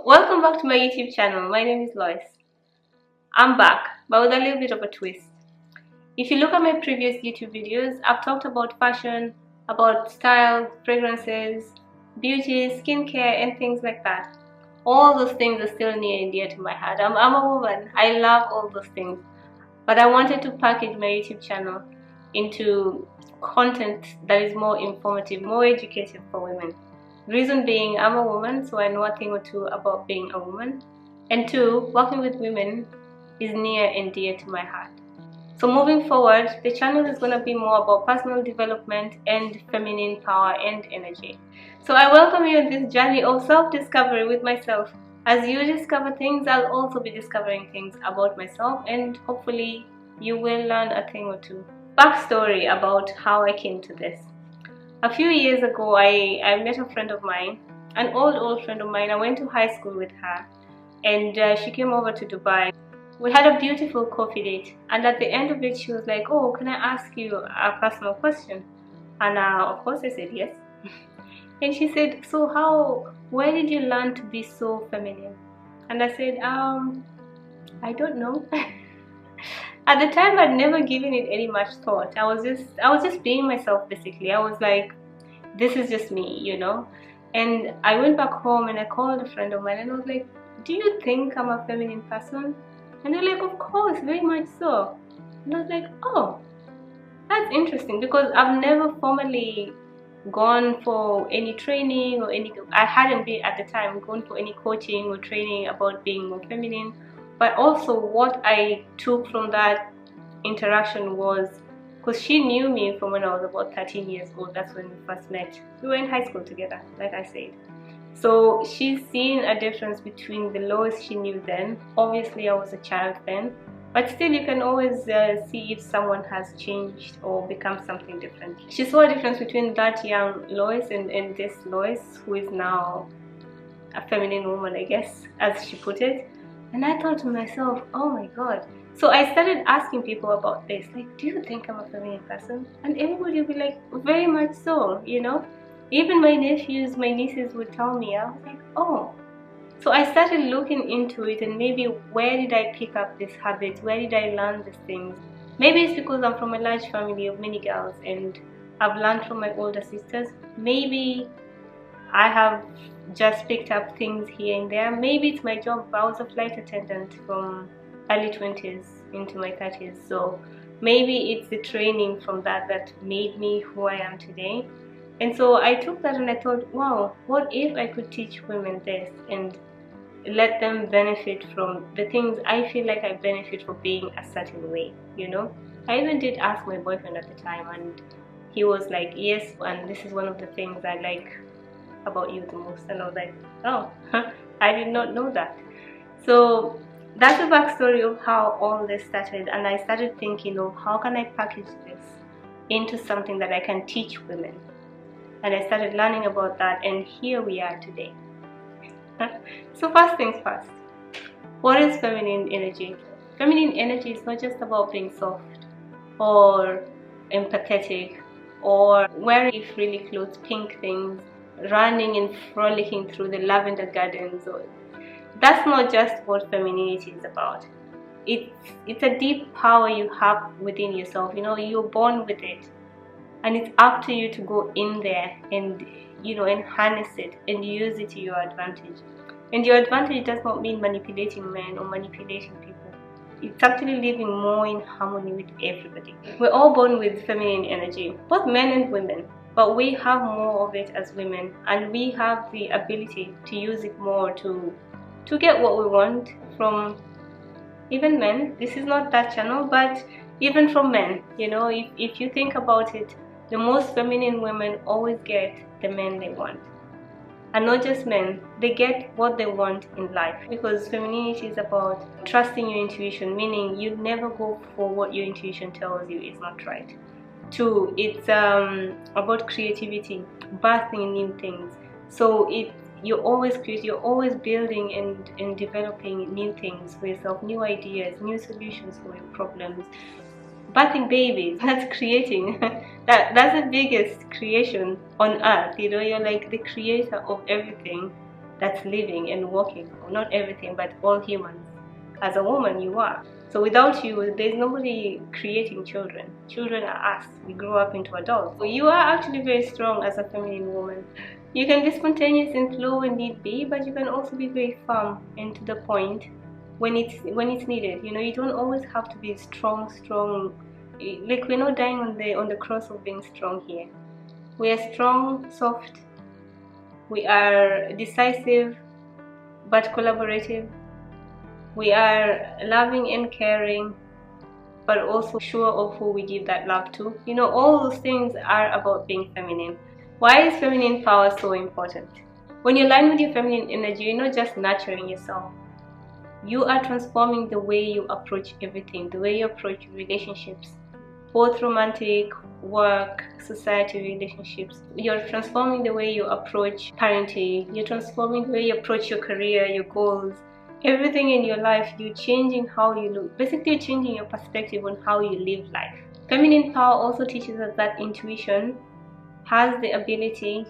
Welcome back to my YouTube channel. My name is Loice. I'm back, but with a little bit of a twist. If you look at my previous YouTube videos, I've talked about fashion, about style, fragrances, beauty, skincare, and things like that. All those things are still near and dear to my heart. I'm a woman. I love all those things. But I wanted to package my YouTube channel into content that is more informative, more educative for women. Reason being, I'm a woman, so I know a thing or two about being a woman. And two, working with women is near and dear to my heart. So moving forward, the channel is going to be more about personal development and feminine power and energy. So I welcome you on this journey of self-discovery with myself. As you discover things, I'll also be discovering things about myself, and hopefully you will learn a thing or two. Backstory about how I came to this. A few years ago, I met a friend of mine, an old friend of mine. I went to high school with her, and she came over to Dubai. We had a beautiful coffee date, and at the end of it, she was like, "Oh, can I ask you a personal question?" And of course I said yes. And she said, "So where did you learn to be so feminine?" And I said, I don't know. At the time, I'd never given it any much thought. I was just being myself, basically. I was like, this is just me, you know. And I went back home and I called a friend of mine and I was like, "Do you think I'm a feminine person?" And they're like, "Of course, very much so." And I was like, "Oh, that's interesting," because I've never formally gone for any training or I hadn't been at the time gone for any coaching or training about being more feminine. But also what I took from that interaction was, because she knew me from when I was about 13 years old. That's when we first met. We were in high school together, like I said. So she's seen a difference between the Lois she knew then. Obviously I was a child then, but still you can always see if someone has changed or become something different. She saw a difference between that young Lois and this Lois, who is now a feminine woman, I guess, as she put it. And I thought to myself, oh my god. So I started asking people about this, like, "Do you think I'm a feminine person?" And everybody would be like, "Very much so," you know. Even my nephews, my nieces would tell me. I was like, oh. So I started looking into it, and maybe where did I pick up this habit? Where did I learn these things? Maybe it's because I'm from a large family of many girls and I've learned from my older sisters. Maybe I have just picked up things here and there. Maybe it's my job. I was a flight attendant from early 20s into my 30s. So maybe it's the training from that made me who I am today. And so I took that and I thought, wow, what if I could teach women this and let them benefit from the things I feel like I benefit from being a certain way, you know? I even did ask my boyfriend at the time, and he was like, yes, and this is one of the things I like about you the most. And I was like, oh, I did not know that. So that's the backstory of how all this started, and I started thinking of how can I package this into something that I can teach women. And I started learning about that, and here we are today. So first things first, what is feminine energy? Feminine energy is not just about being soft or empathetic or wearing frilly clothes, pink things, running and frolicking through the lavender gardens. That's not just what femininity is about. It's a deep power you have within yourself. You know, you're born with it, and it's up to you to go in there and, you know, and harness it and use it to your advantage. And your advantage does not mean manipulating men or manipulating people. It's actually living more in harmony with everybody. We're all born with feminine energy, both men and women, but we have more of it as women, and we have the ability to use it more to get what we want from even men. This is not that channel, but even from men, you know, if you think about it, the most feminine women always get the men they want. And not just men, they get what they want in life, because femininity is about trusting your intuition, meaning you never go for what your intuition tells you is not right. Two, it's about creativity, birthing new things. So you're always creative, you're always building and developing new things for yourself, new ideas, new solutions for your problems. Birthing babies, that's creating. That's the biggest creation on earth, you know. You're like the creator of everything, that's living and walking. Not everything, but all humans. As a woman, you are. So without you, there's nobody creating children. Children are us. We grow up into adults. So you are actually very strong as a feminine woman. You can be spontaneous and flow when need be, but you can also be very firm and to the point when it's needed. You know, you don't always have to be strong. Like, we're not dying on the cross of being strong here. We are strong, soft. We are decisive, but collaborative. We are loving and caring, but also sure of who we give that love to. You know, all those things are about being feminine. Why is feminine power so important? When you align with your feminine energy, you're not just nurturing yourself. You are transforming the way you approach everything, the way you approach relationships, both romantic, work, society relationships. You're transforming the way you approach parenting. You're transforming the way you approach your career, your goals. Everything in your life, you're changing how you look. Basically, you're changing your perspective on how you live life. Feminine power also teaches us that intuition has the ability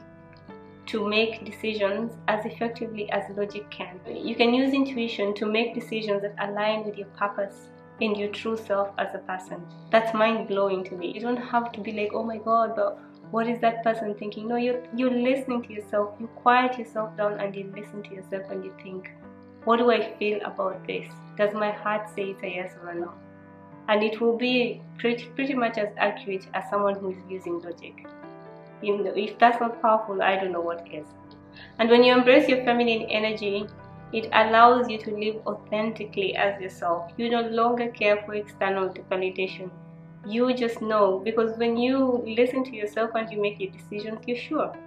to make decisions as effectively as logic can. You can use intuition to make decisions that align with your purpose and your true self as a person. That's mind-blowing to me. You don't have to be like, oh my god, but what is that person thinking? No, you're listening to yourself. You quiet yourself down and you listen to yourself and you think, what do I feel about this? Does my heart say it's a yes or a no? And it will be pretty much as accurate as someone who is using logic. You know, if that's not powerful, I don't know what is. And when you embrace your feminine energy, it allows you to live authentically as yourself. You no longer care for external validation. You just know, because when you listen to yourself and you make your decisions, you're sure.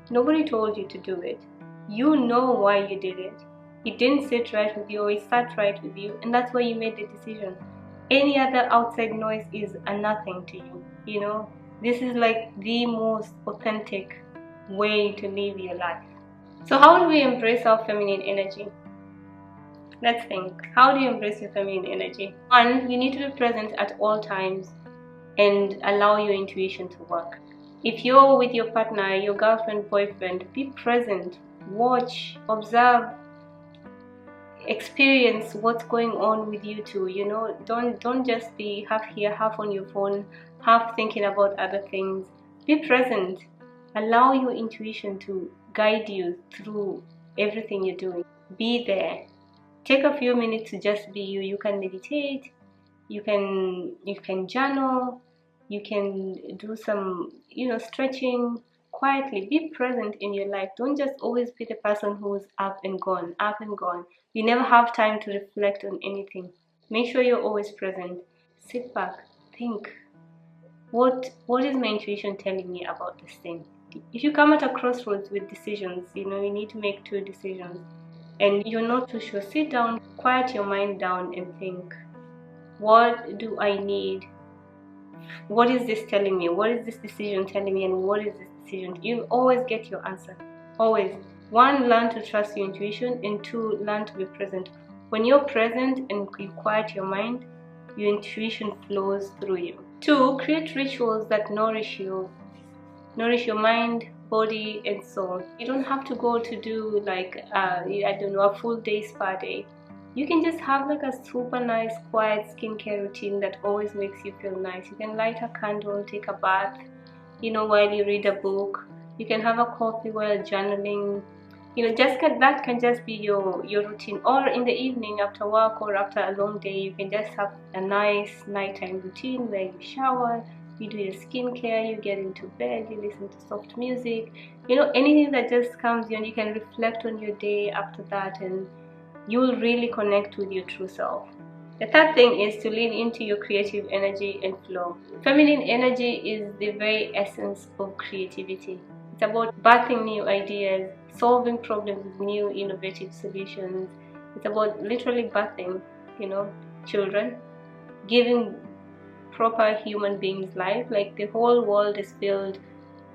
Nobody told you to do it. You know why you did it. It didn't sit right with you, or it sat right with you, and that's why you made the decision. Any other outside noise is a nothing to you, you know. This is like the most authentic way to live your life. So how do we embrace our feminine energy? Let's think. How do you embrace your feminine energy? One, you need to be present at all times and allow your intuition to work. If you're with your partner, your girlfriend, boyfriend, be present, watch, observe, experience what's going on with you two. You know, don't just be half here, half on your phone, half thinking about other things. Be present. Allow your intuition to guide you through everything you're doing. Be there. Take a few minutes to just be you. You can meditate, you can journal, you can do some, you know, stretching. Quietly be present in your life. Don't just always be the person who's up and gone. You never have time to reflect on anything. Make sure you're always present. Sit back, think, what is my intuition telling me about this thing? If you come at a crossroads with decisions, you know, you need to make two decisions and you're not too sure, sit down, quiet your mind down and think, what do I need? What is this telling me? What is this decision telling me? And what is this decision? You always get your answer. Always. One, learn to trust your intuition, and two, learn to be present. When you're present and you quiet your mind, your intuition flows through you. Two, create rituals that nourish your mind, body, and soul. You don't have to go to do like I don't know, a full day spa day. You can just have like a super nice, quiet skincare routine that always makes you feel nice. You can light a candle, take a bath, you know, while you read a book. You can have a coffee while journaling. You know, that can just be your routine. Or in the evening after work or after a long day, you can just have a nice nighttime routine where you shower, you do your skincare, you get into bed, you listen to soft music. You know, anything that just comes you, and you can reflect on your day after that, and you'll really connect with your true self. The third thing is to lean into your creative energy and flow. Feminine energy is the very essence of creativity. It's about birthing new ideas, solving problems with new innovative solutions. It's about literally birthing, you know, children, giving proper human beings life. Like, the whole world is filled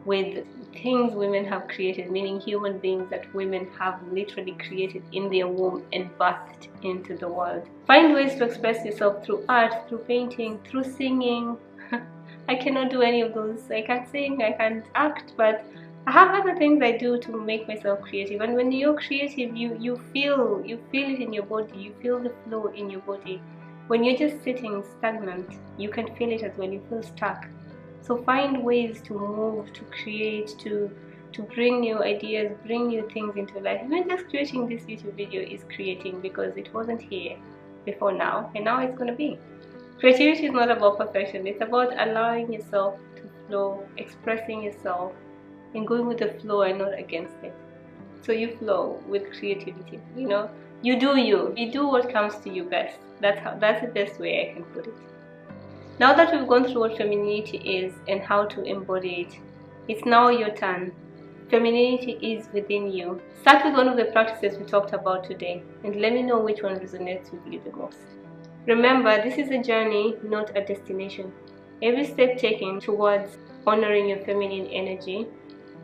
with things women have created, meaning human beings that women have literally created in their womb and birthed into the world. Find ways to express yourself through art, through painting, through singing. I cannot do any of those. I can't sing, I can't act, but I have other things I do to make myself creative, and when you're creative, you feel it in your body, you feel the flow in your body. When you're just sitting stagnant, you can feel it as well, you feel stuck. So find ways to move, to create, to bring new ideas, bring new things into life. Even just creating this YouTube video is creating, because it wasn't here before now, and now it's gonna be. Creativity is not about perfection, it's about allowing yourself to flow, expressing yourself, and going with the flow and not against it. So you flow with creativity, you know, you do what comes to you best. That's the best way I can put it. Now that we've gone through what femininity is and how to embody it, it's now your turn. Femininity is within you. Start with one of the practices we talked about today, and let me know which one resonates with you the most. Remember, this is a journey, not a destination. Every step taken towards honoring your feminine energy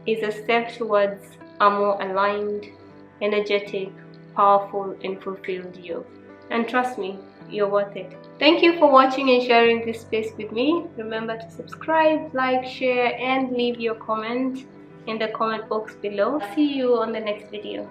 is a step towards a more aligned, energetic, powerful, and fulfilled you. And trust me, you're worth it. Thank you for watching and sharing this space with me. Remember to subscribe, like, share, and leave your comment in the comment box below. See you on the next video.